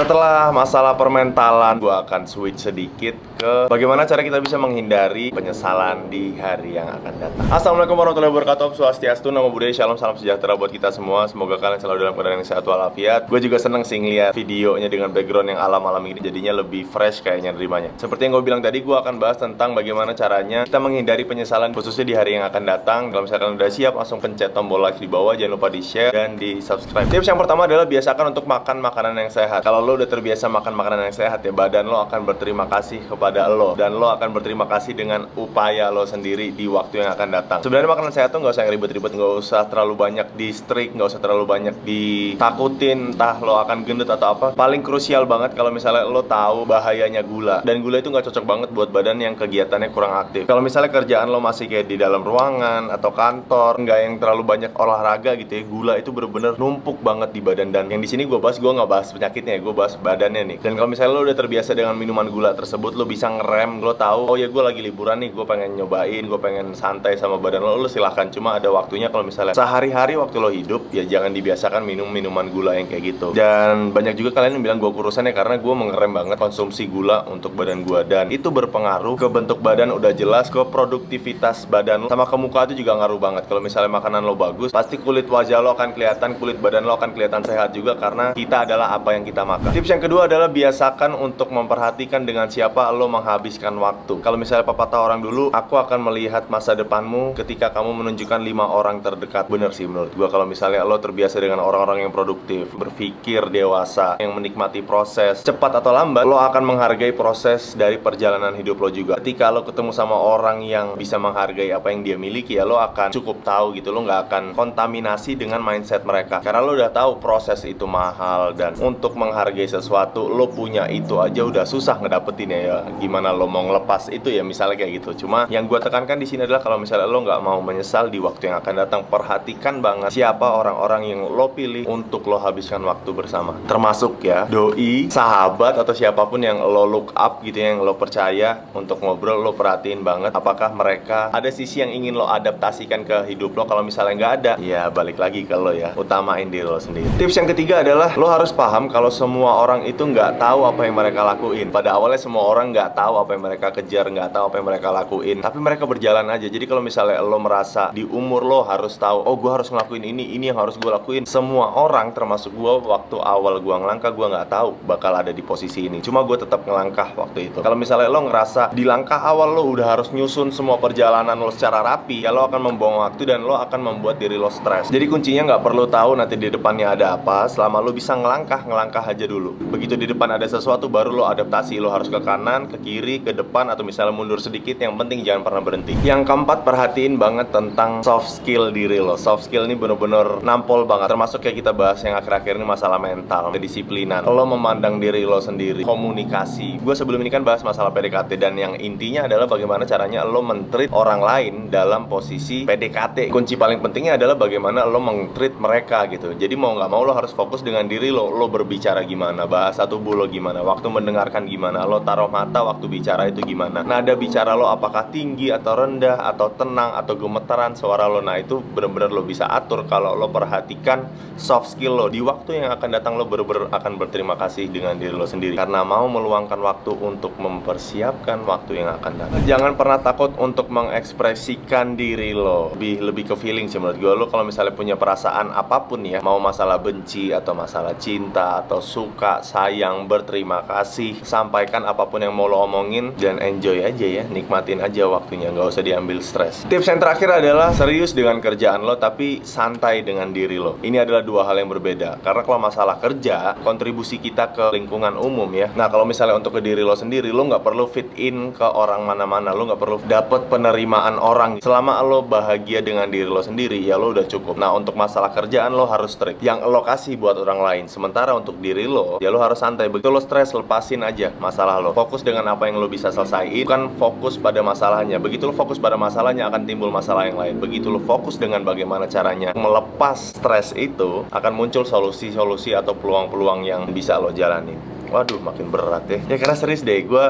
Setelah masalah permentalan, gue akan switch sedikit ke bagaimana cara kita bisa menghindari penyesalan di hari yang akan datang. Assalamualaikum warahmatullahi wabarakatuh. Swastiastu, namo buddhaya, shalom, salam sejahtera buat kita semua. Semoga kalian selalu dalam keadaan yang sehat walafiat. Gue juga seneng sih ngeliat videonya dengan background yang alam-alam ini, jadinya lebih fresh kayaknya nerimanya. Seperti yang gue bilang tadi, gue akan bahas tentang bagaimana caranya kita menghindari penyesalan khususnya di hari yang akan datang. Kalau misalkan udah siap, langsung pencet tombol like di bawah, jangan lupa di share dan di subscribe. Tips yang pertama adalah biasakan untuk makan makanan yang sehat. Kalau lo udah terbiasa makan makanan yang sehat ya, badan lo akan berterima kasih kepada lo, dan lo akan berterima kasih dengan upaya lo sendiri di waktu yang akan datang. Sebenarnya makanan sehat tuh nggak usah yang ribet-ribet, nggak usah terlalu banyak di strict, nggak usah terlalu banyak ditakutin entah lo akan gendut atau apa. Paling krusial banget kalau misalnya lo tahu bahayanya gula, dan gula itu nggak cocok banget buat badan yang kegiatannya kurang aktif. Kalau misalnya kerjaan lo masih kayak di dalam ruangan atau kantor, nggak yang terlalu banyak olahraga gitu ya, gula itu bener-bener numpuk banget di badan. Dan yang di sini gue nggak bahas penyakitnya ya, gue bahas badannya nih. Dan kalau misalnya lo udah terbiasa dengan minuman gula tersebut, lo bisa ngerem, lo tahu, oh ya gue lagi liburan nih, gue pengen nyobain, gue pengen santai sama badan lo silahkan. Cuma ada waktunya. Kalau misalnya sehari-hari waktu lo hidup, ya jangan dibiasakan minum minuman gula yang kayak gitu. Dan banyak juga kalian yang bilang gue kurusan ya, karena gue mengerem banget konsumsi gula untuk badan gue, dan itu berpengaruh ke bentuk badan udah jelas, ke produktivitas badan lo, sama ke muka itu juga ngaruh banget. Kalau misalnya makanan lo bagus, pasti kulit wajah lo akan kelihatan, kulit badan lo akan kelihatan sehat juga, karena kita adalah apa yang kita makan. Tips yang kedua adalah biasakan untuk memperhatikan dengan siapa lo menghabiskan waktu. Kalau misalnya pepatah orang dulu, aku akan melihat masa depanmu ketika kamu menunjukkan 5 orang terdekat. Bener sih menurut gua. Kalau misalnya lo terbiasa dengan orang-orang yang produktif, berpikir dewasa, yang menikmati proses, cepat atau lambat, lo akan menghargai proses dari perjalanan hidup lo juga. Ketika lo ketemu sama orang yang bisa menghargai apa yang dia miliki, ya lo akan cukup tahu gitu. Lo nggak akan kontaminasi dengan mindset mereka, karena lo udah tahu proses itu mahal, dan untuk menghargai sesuatu lo punya itu aja udah susah ngedapetin ya. Gimana lo mau ngelepas itu ya, misalnya kayak gitu. Cuma yang gue tekankan di sini adalah kalau misalnya lo nggak mau menyesal di waktu yang akan datang, perhatikan banget siapa orang-orang yang lo pilih untuk lo habiskan waktu bersama. Termasuk ya doi, sahabat, atau siapapun yang lo look up gitu ya, yang lo percaya untuk ngobrol. Lo perhatiin banget apakah mereka ada sisi yang ingin lo adaptasikan ke hidup lo. Kalau misalnya nggak ada, ya balik lagi ke lo ya, utamain diri lo sendiri. Tips yang ketiga adalah lo harus paham kalau semua orang itu nggak tahu apa yang mereka lakuin. Pada awalnya semua orang nggak tahu apa yang mereka kejar, nggak tahu apa yang mereka lakuin, tapi mereka berjalan aja. Jadi kalau misalnya lo merasa di umur lo harus tahu, oh gue harus ngelakuin ini yang harus gue lakuin. Semua orang termasuk gue, waktu awal gue ngelangkah, gue nggak tahu bakal ada di posisi ini, cuma gue tetap ngelangkah waktu itu. Kalau misalnya lo ngerasa di langkah awal lo udah harus nyusun semua perjalanan lo secara rapi, ya lo akan membuang waktu dan lo akan membuat diri lo stres. Jadi kuncinya nggak perlu tahu nanti di depannya ada apa, selama lo bisa ngelangkah aja dulu. Begitu di depan ada sesuatu, baru lo adaptasi. Lo harus ke kanan, ke kiri, ke depan, atau misalnya mundur sedikit. Yang penting jangan pernah berhenti. Yang keempat, perhatiin banget tentang soft skill diri lo. Soft skill ini bener-bener nampol banget, termasuk kayak kita bahas yang akhir-akhir ini, masalah mental, kedisiplinan, lo memandang diri lo sendiri, komunikasi. Gue sebelum ini kan bahas masalah PDKT, dan yang intinya adalah bagaimana caranya lo men-treat orang lain dalam posisi PDKT. Kunci paling pentingnya adalah bagaimana lo men-treat mereka gitu. Jadi mau nggak mau lo harus fokus dengan diri lo. Lo berbicara gimana, bahasa tubuh lo gimana, waktu mendengarkan gimana, lo taruh mata waktu bicara itu gimana, nada bicara lo apakah tinggi atau rendah, atau tenang atau gemetaran suara lo. Nah itu bener-bener lo bisa atur kalau lo perhatikan soft skill lo. Di waktu yang akan datang lo bener-bener akan berterima kasih dengan diri lo sendiri, karena mau meluangkan waktu untuk mempersiapkan waktu yang akan datang. Jangan pernah takut untuk mengekspresikan diri lo. Lebih ke feeling sih menurut gue. Lo kalau misalnya punya perasaan apapun ya, mau masalah benci atau masalah cinta atau suka, sayang, berterima kasih, sampaikan apapun yang mau lo omongin, dan enjoy aja ya, nikmatin aja waktunya, nggak usah diambil stres. Tips yang terakhir adalah serius dengan kerjaan lo, tapi santai dengan diri lo. Ini adalah dua hal yang berbeda, karena kalau masalah kerja, kontribusi kita ke lingkungan umum ya. Nah kalau misalnya untuk ke diri lo sendiri, lo nggak perlu fit in ke orang mana-mana, lo nggak perlu dapet penerimaan orang. Selama lo bahagia dengan diri lo sendiri, ya lo udah cukup. Nah untuk masalah kerjaan lo harus strict, yang lo kasih buat orang lain. Sementara untuk diri lo, ya lo harus santai. Begitu lo stres, lepasin aja masalah lo, fokus dengan apa yang lo bisa selesaiin, bukan fokus pada masalahnya. Begitu lo fokus pada masalahnya, akan timbul masalah yang lain. Begitu lo fokus dengan bagaimana caranya melepas stres itu, akan muncul solusi-solusi atau peluang-peluang yang bisa lo jalanin. waduh makin berat ya. Ya karena serius deh, gue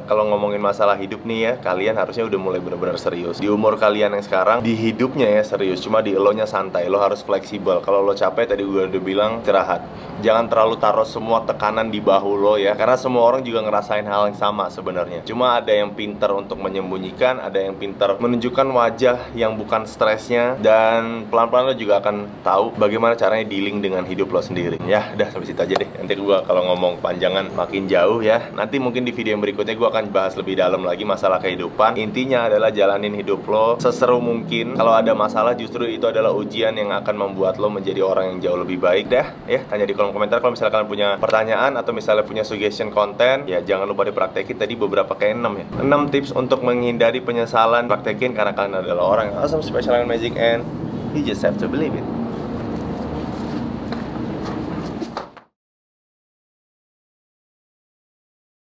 kalau ngomongin masalah hidup nih ya, kalian harusnya udah mulai benar-benar serius. Di umur kalian yang sekarang, di hidupnya ya serius, cuma di elonya santai. Lo harus fleksibel. Kalau lo capek, tadi gue udah bilang, istirahat. Jangan terlalu taruh semua tekanan di bahu lo ya, karena semua orang juga ngerasain hal yang sama sebenarnya. Cuma ada yang pintar untuk menyembunyikan, ada yang pintar menunjukkan wajah yang bukan stresnya, dan pelan-pelan lo juga akan tahu bagaimana caranya dealing dengan hidup lo sendiri. Ya udah sampai situ aja deh. Nanti gue kalau ngomong panjangan makin jauh ya. Nanti mungkin di video yang berikutnya gue akan bahas lebih dalam lagi masalah kehidupan. Intinya adalah jalanin hidup lo seseru mungkin. Kalau ada masalah, justru itu adalah ujian yang akan membuat lo menjadi orang yang jauh lebih baik. Dah ya, tanya di kolom komentar kalau misalnya kalian punya pertanyaan atau misalnya punya suggestion konten. Ya jangan lupa dipraktekin. Tadi beberapa kayak 6 ya, 6 tips untuk menghindari penyesalan. Praktekin karena kalian adalah orang yang awesome, special and magic, and you just have to believe it.